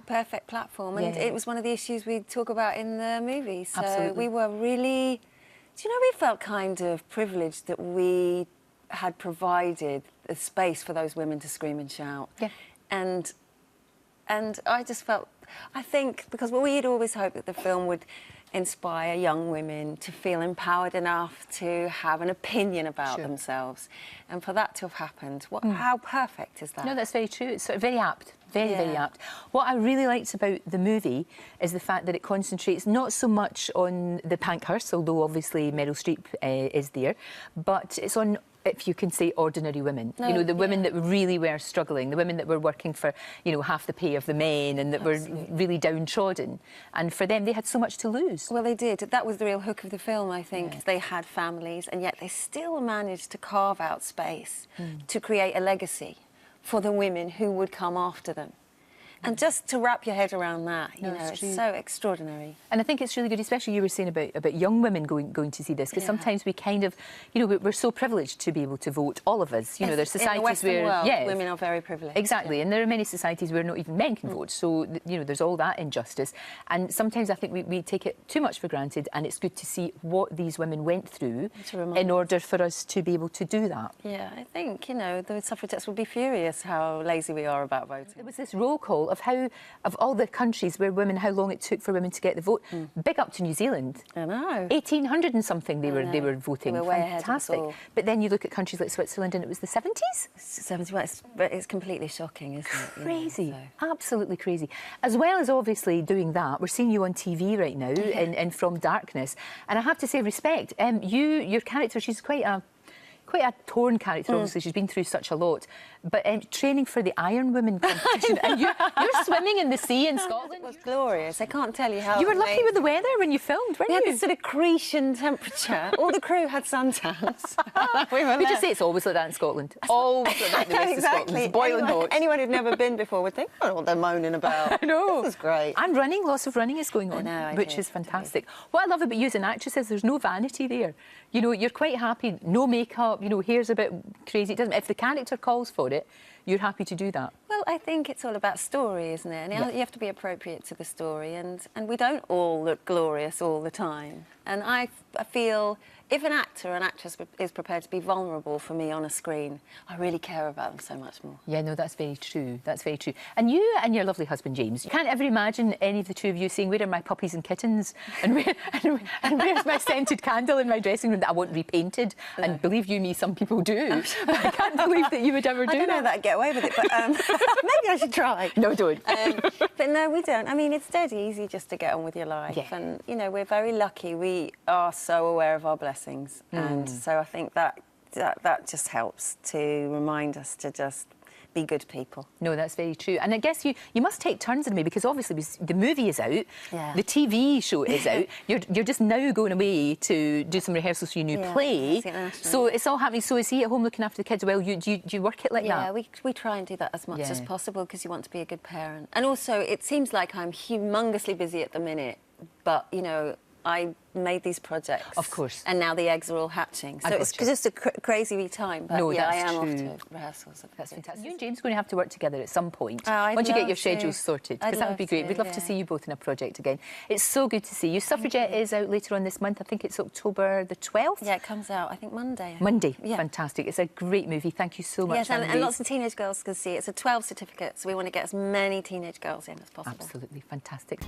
perfect platform, and it was one of the issues we talk about in the movie. So Absolutely. we were really, do you know, we felt kind of privileged that we had provided a space for those women to scream and shout. Yeah. And I just felt, I think, because we'd always hoped that the film would inspire young women to feel empowered enough to have an opinion about themselves. And for that to have happened, how perfect is that? No, that's very true. It's very apt. Very apt. What I really liked about the movie is the fact that it concentrates not so much on the Pankhurst, although obviously Meryl Streep is there, but it's on, if you can say, ordinary women. You know, the women that really were struggling, the women that were working for, you know, half the pay of the men and that were really downtrodden. And for them, they had so much to lose. Well, they did. That was the real hook of the film, I think. They had families, and yet they still managed to carve out space to create a legacy for the women who would come after them. And just to wrap your head around that, you know, it's so extraordinary. And I think it's really good, especially you were saying about young women going to see this, because sometimes we kind of, you know, we're so privileged to be able to vote, all of us. You know, there's societies in the Western where world, women are very privileged. Exactly, and there are many societies where not even men can vote. So you know, there's all that injustice, and sometimes I think we take it too much for granted, and it's good to see what these women went through in order for us to be able to do that. Yeah, I think, you know, the suffragettes will be furious how lazy we are about voting. There was this roll call of all the countries where women, how long it took for women to get the vote. Big up to New Zealand. I know. 1800 and something they were voting. They were way fantastic. ahead of us all. But then you look at countries like Switzerland and it was the 70s? 70s, but it's completely shocking, isn't it? Crazy. You know, so. Absolutely crazy. As well as obviously doing that, we're seeing you on TV right now in From Darkness. And I have to say, respect. Your character, she's quite a torn character, obviously. She's been through such a lot. But training for the Iron Women competition, and you're swimming in the sea in Scotland. It was glorious. I can't tell you how. You were lucky with the weather when you filmed, weren't you? We had this sort of Cretian temperature. All the crew had suntans. We just say it's always like that in Scotland. Always like that in the rest of Scotland. It's boiling hot. Anyone who'd never been before would think, I don't know what they're moaning about. I know. This is great. And running, lots of running is going on, which is fantastic. What I love about you as an actress is there's no vanity there. You know, you're quite happy, no makeup, you know, hair's a bit crazy. It doesn't. If the character calls for it, you're happy to do that. Well, I think it's all about story, isn't it? And you have to be appropriate to the story, and we don't all look glorious all the time. And I feel if an actor or an actress is prepared to be vulnerable for me on a screen, I really care about them so much more. Yeah, no, that's very true. That's very true. And you and your lovely husband, James, you can't ever imagine any of the two of you saying, where are my puppies and kittens? And where's my scented candle in my dressing room that I want repainted? No. And believe you me, some people do. But I can't believe that you would ever do that. I don't know that I'd get away with it, but maybe I should try. No, don't. But no, we don't. I mean, it's dead easy just to get on with your life. Yeah. And, you know, we're very lucky. We are so aware of our blessings. And so I think that just helps to remind us to just be good people. No, that's very true. And I guess you must take turns in a way, because obviously the movie is out, the TV show is out. You're just now going away to do some rehearsals for your new play. So it's all happening. So is he at home looking after the kids? Well, do you work it like that? Yeah, we try and do that as much as possible, because you want to be a good parent. And also, it seems like I'm humongously busy at the minute, but, you know, I made these projects. Of course. And now the eggs are all hatching. So it's just a crazy time. But no, yeah, that's I am true. off to rehearsals. That's fantastic. You and James are going to have to work together at some point. Once you get your schedules sorted, because that would be great. We'd love to see you both in a project again. It's so good to see you. Suffragette is out later on this month. I think it's October the 12th. Yeah, it comes out, I think, Monday. Monday. Yeah. Fantastic. It's a great movie. Thank you so much. Yes, and lots of teenage girls can see it. It's a 12 certificate, so we want to get as many teenage girls in as possible. Absolutely fantastic.